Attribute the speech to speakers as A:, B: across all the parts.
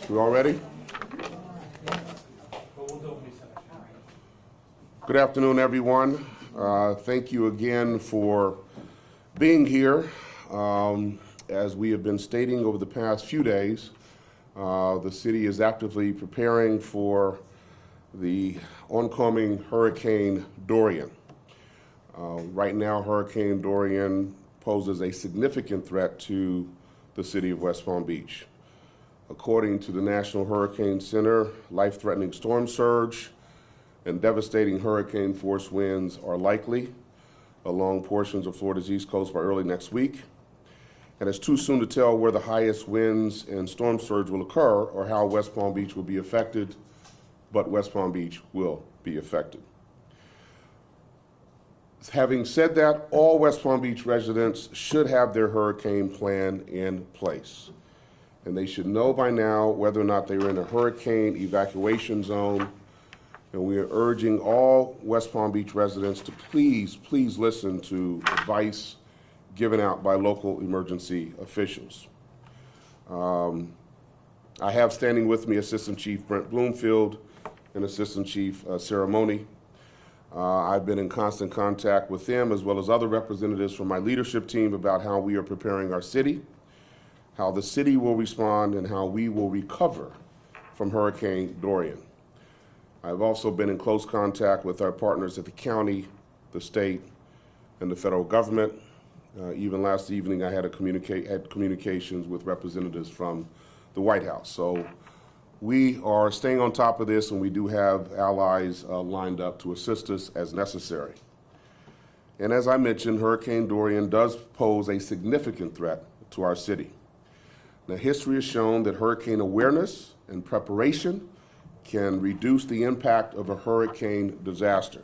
A: We all ready? Good afternoon, everyone. Thank you again for being here. As we have been stating over the past few days, the city is actively preparing for the oncoming Hurricane Dorian. Right now, Hurricane Dorian poses a significant threat to the city of West Palm Beach. According to the National Hurricane Center, life-threatening storm surge and devastating hurricane force winds are likely along portions of Florida's East Coast by early next week. And it's too soon to tell where the highest winds and storm surge will occur or how West Palm Beach will be affected, but West Palm Beach will be affected. Having said that, all West Palm Beach residents should have their hurricane plan in place. And they should know by now whether or not they're in a hurricane evacuation zone. And we are urging all West Palm Beach residents to please listen to advice given out by local emergency officials. I have standing with me Assistant Chief Brent Bloomfield and Assistant Chief Sarah Money. I've been in constant contact with them as well as other representatives from my leadership team about how we are preparing our city, how the city will respond, and how we will recover from Hurricane Dorian. I've also been in close contact with our partners at the county, the state, and the federal government. Even last evening, I had communications with representatives from the White House. So we are staying on top of this, and we do have allies lined up to assist us as necessary. And as I mentioned, Hurricane Dorian does pose a significant threat to our city. Now, history has shown that hurricane awareness and preparation can reduce the impact of a hurricane disaster.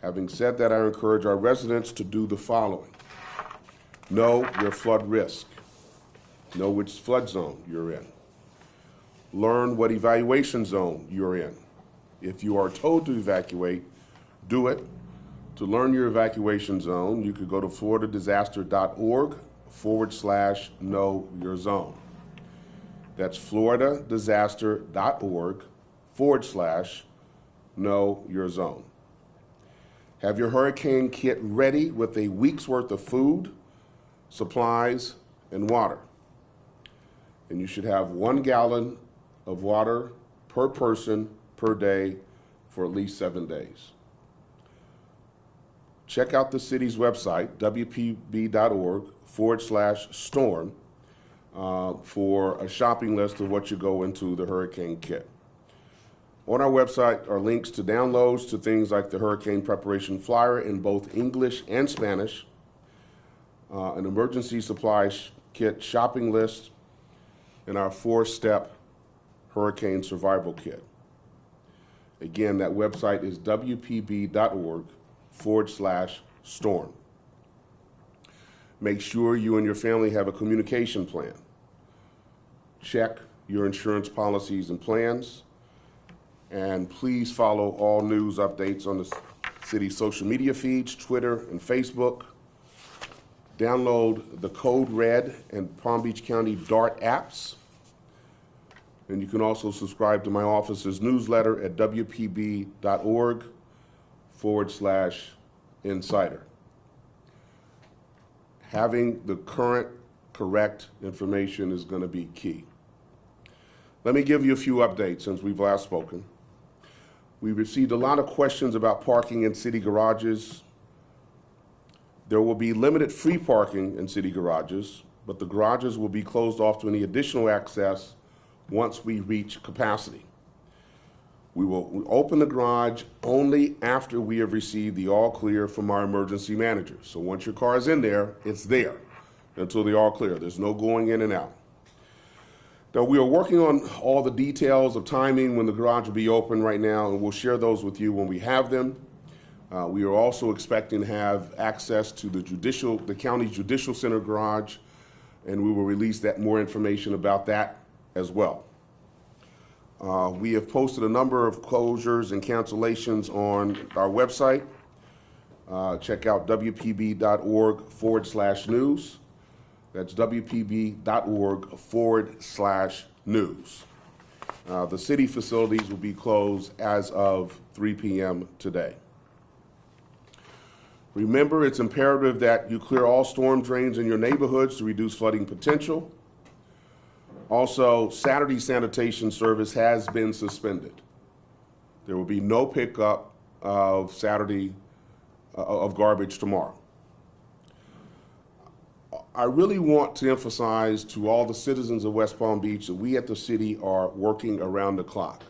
A: Having said that, I encourage our residents to do the following. Know your flood risk. Know which flood zone you're in. Learn what evacuation zone you're in. If you are told to evacuate, do it. To learn your evacuation zone, you could go to floridadisaster.org/know your zone. That's floridadisaster.org/know your zone. Have your hurricane kit ready with a week's worth of food, supplies, and water. And you should have 1 gallon of water per person per day for at least 7 days. Check out the city's website, wpb.org/storm, for a shopping list of what you go into the hurricane kit. On our website are links to downloads to things like the hurricane preparation flyer in both English and Spanish, an emergency supplies kit shopping list, and our 4-step hurricane survival kit. Again, that website is wpb.org/storm. Make sure you and your family have a communication plan. Check your insurance policies and plans. And please follow all news updates on the city's social media feeds, Twitter and Facebook. Download the Code Red and Palm Beach County DART apps. And you can also subscribe to my office's newsletter at wpb.org/insider. Having the current, correct information is going to be key. Let me give you a few updates since we've last spoken. We received a lot of questions about parking in city garages. There will be limited free parking in city garages, but the garages will be closed off to any additional access once we reach capacity. We will open the garage only after we have received the all clear from our emergency manager. So once your car is in there, it's there until the all clear. There's no going in and out. Now, we are working on all the details of timing when the garage will be open right now, and we'll share those with you when we have them. We are also expecting to have access to the county judicial center garage, and we will release that more information about that as well. We have posted a number of closures and cancellations on our website. Check out wpb.org/news. That's wpb.org/news. news. The city facilities will be closed as of 3 p.m. today. Remember, it's imperative that you clear all storm drains in your neighborhoods to reduce flooding potential. Also, Saturday sanitation service has been suspended. There will be no pickup of Saturday of garbage tomorrow. I really want to emphasize to all the citizens of West Palm Beach that we at the city are working around the clock.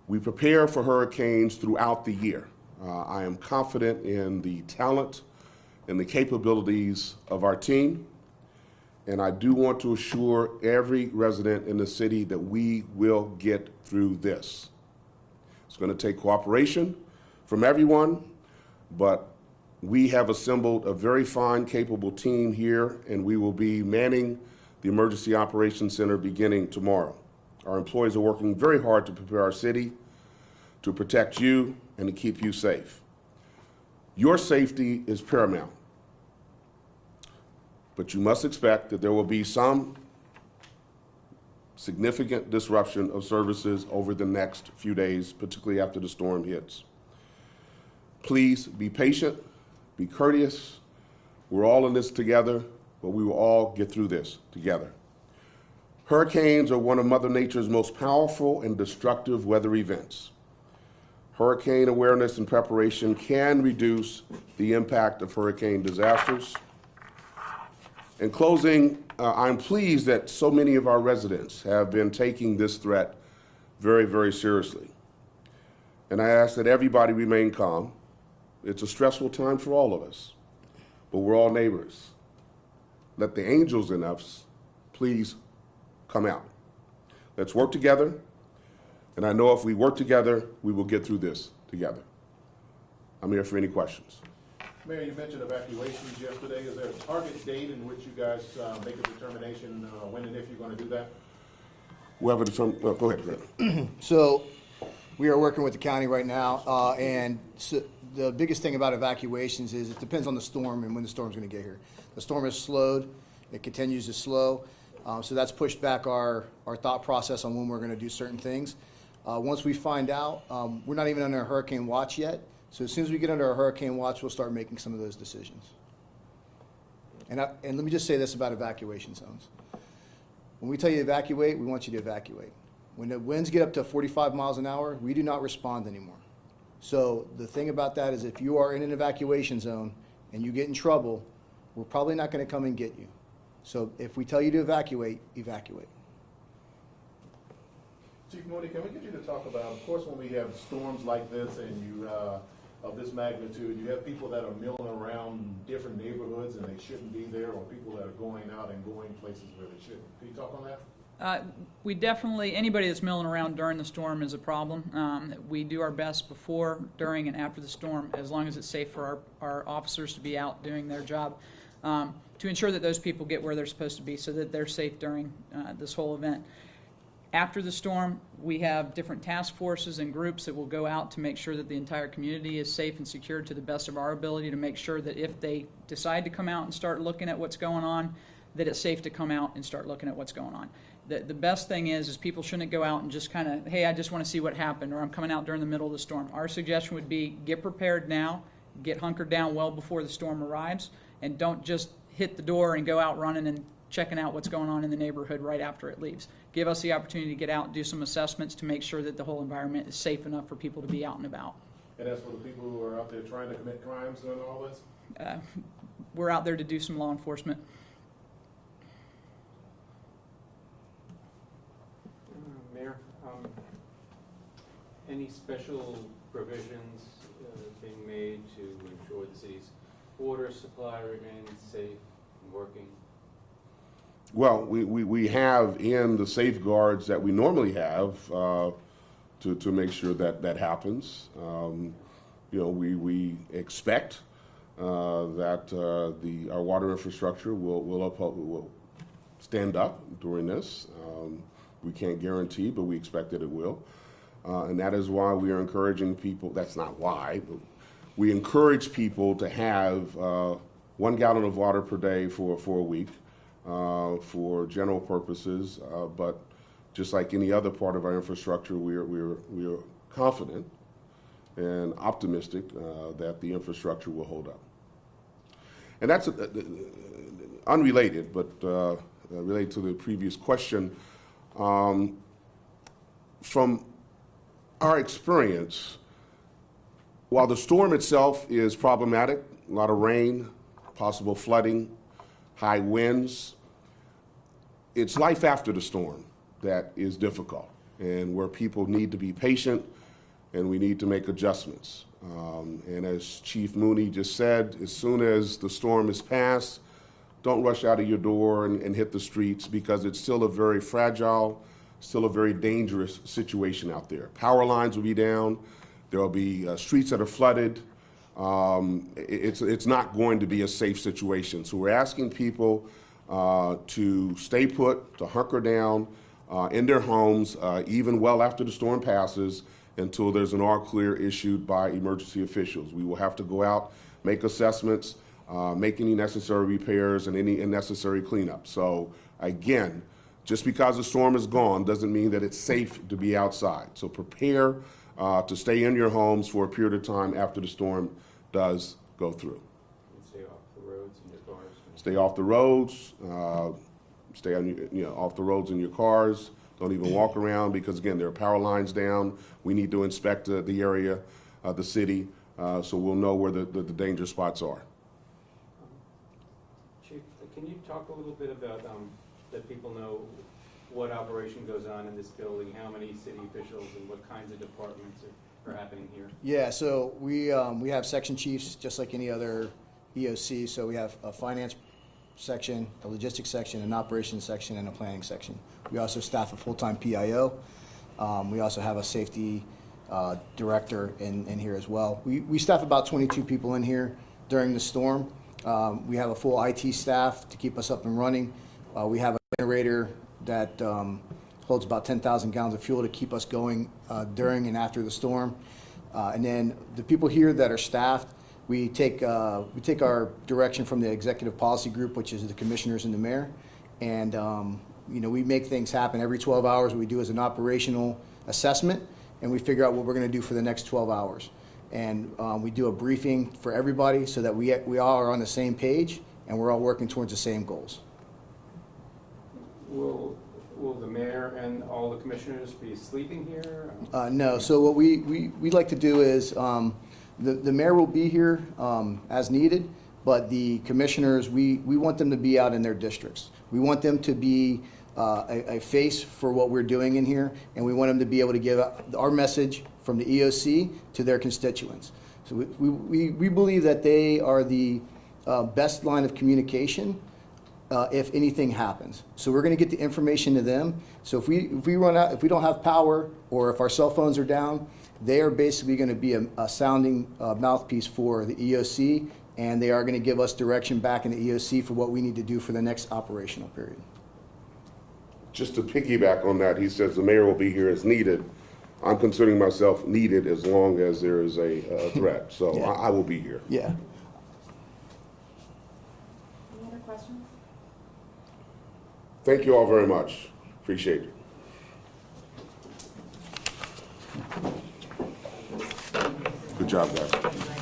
A: We prepare for hurricanes throughout the year. I am confident in the talent and the capabilities of our team, and I do want to assure every resident in the city that we will get through this. It's going to take cooperation from everyone, but we have assembled a very fine, capable team here, and we will be manning the Emergency Operations Center beginning tomorrow. Our employees are working very hard to prepare our city, to protect you, and to keep you safe. Your safety is paramount, but you must expect that there will be some significant disruption of services over the next few days, particularly after the storm hits. Please be patient, be courteous. We're all in this together, but we will all get through this together. Hurricanes are one of Mother Nature's most powerful and destructive weather events. Hurricane awareness and preparation can reduce the impact of hurricane disasters. In closing, I'm pleased that so many of our residents have been taking this threat very, very seriously. And I ask that everybody remain calm. It's a stressful time for all of us, but we're all neighbors. Let the angels in us please come out. Let's work together. And I know if we work together, we will get through this together. I'm here for any questions.
B: Mayor, you mentioned evacuations yesterday. Is there a target date in which you guys make a determination when and if you're going to do that?
A: We'll have a determination. Go ahead, Greg.
C: So we are working with the county right now, and so the biggest thing about evacuations is it depends on the storm and when the storm's going to get here. The storm has slowed. It continues to slow. So that's pushed back our thought process on when we're going to do certain things. Once we find out, we're not even under a hurricane watch yet. So as soon as we get under a hurricane watch, we'll start making some of those decisions. And let me just say this about evacuation zones. When we tell you to evacuate, we want you to evacuate. When the winds get up to 45 miles an hour, we do not respond anymore. So the thing about that is if you are in an evacuation zone and you get in trouble, we're probably not going to come and get you. So if we tell you to evacuate, evacuate.
B: Chief Mooney, can we get you to talk about, of course, when we have storms like this and you of this magnitude, you have people that are milling around different neighborhoods and they shouldn't be there, or people that are going out and going places where they shouldn't. Can you talk on that?
D: We definitely, anybody that's milling around during the storm is a problem. We do our best before, during, and after the storm, as long as it's safe for our officers to be out doing their job, to ensure that those people get where they're supposed to be so that they're safe during this whole event. After the storm, we have different task forces and groups that will go out to make sure that the entire community is safe and secure to the best of our ability, to make sure that if they decide to come out and start looking at what's going on, that it's safe to come out and start looking at what's going on. The best thing is people shouldn't go out and just kind of, hey, I just want to see what happened, or I'm coming out during the middle of the storm. Our suggestion would be get prepared now, get hunkered down well before the storm arrives, and don't just hit the door and go out running and checking out what's going on in the neighborhood right after it leaves. Give us the opportunity to get out and do some assessments to make sure that the whole environment is safe enough for people to be out and about.
B: And as for the people who are out there trying to commit crimes and all this?
D: We're out there to do some law enforcement.
E: Mayor, any special provisions being made to ensure the city's water supply remains safe and working?
A: Well, we have in the safeguards that we normally have to make sure that that happens. We expect that our water infrastructure will stand up during this. We can't guarantee, but we expect that it will. And that is why we are encouraging people, that's not why, but we encourage people to have 1 gallon of water per day for a week for general purposes. But just like any other part of our infrastructure, we're confident and optimistic that the infrastructure will hold up. And that's unrelated, but related to the previous question. From our experience, while the storm itself is problematic, a lot of rain, possible flooding, high winds, it's life after the storm that is difficult, and where people need to be patient and we need to make adjustments. And as Chief Mooney just said, as soon as the storm is past, don't rush out of your door and hit the streets, because it's still a very fragile, still a very dangerous situation out there. Power lines will be down. There will be streets that are flooded. It's not going to be a safe situation. So we're asking people to stay put, to hunker down in their homes, even well after the storm passes, until there's an all clear issued by emergency officials. We will have to go out, make assessments, make any necessary repairs and any necessary cleanup. So again, just because the storm is gone doesn't mean that it's safe to be outside. So prepare to stay in your homes for a period of time after the storm does go through.
E: And stay off the roads in your cars.
A: Stay off the roads, stay on off the roads in your cars. Don't even walk around, because again, there are power lines down. We need to inspect the area, the city, so we'll know where the danger spots are.
E: Chief, can you talk a little bit about, that people know what operation goes on in this building, how many city officials and what kinds of departments are happening here?
C: Yeah, so we have section chiefs, just like any other EOC. So we have a finance section, a logistics section, an operations section, and a planning section. We also staff a full-time PIO. We also have a safety director in here as well. We staff about 22 people in here during the storm. We have a full IT staff to keep us up and running. We have a generator that holds about 10,000 gallons of fuel to keep us going during and after the storm. And then the people here that are staffed, we take our direction from the executive policy group, which is the commissioners and the mayor. And we make things happen. Every 12 hours, what we do is an operational assessment, and we figure out what we're going to do for the next 12 hours. And we do a briefing for everybody so that we all are on the same page and we're all working towards the same goals.
E: Will the mayor and all the commissioners be sleeping here?
C: No. So what we like to do is the mayor will be here as needed, but the commissioners, we want them to be out in their districts. We want them to be a face for what we're doing in here, and we want them to be able to give our message from the EOC to their constituents. So we believe that they are the best line of communication if anything happens. So we're going to get the information to them. So if we run out, if we don't have power, or if our cell phones are down, they are basically going to be a sounding mouthpiece for the EOC, and they are going to give us direction back in the EOC for what we need to do for the next operational period.
A: Just to piggyback on that, he says the mayor will be here as needed. I'm considering myself needed as long as there is a threat. So
C: Yeah.
A: I will be here.
C: Yeah.
F: Any other questions?
A: Thank you all very much. Appreciate it. Good job, guys.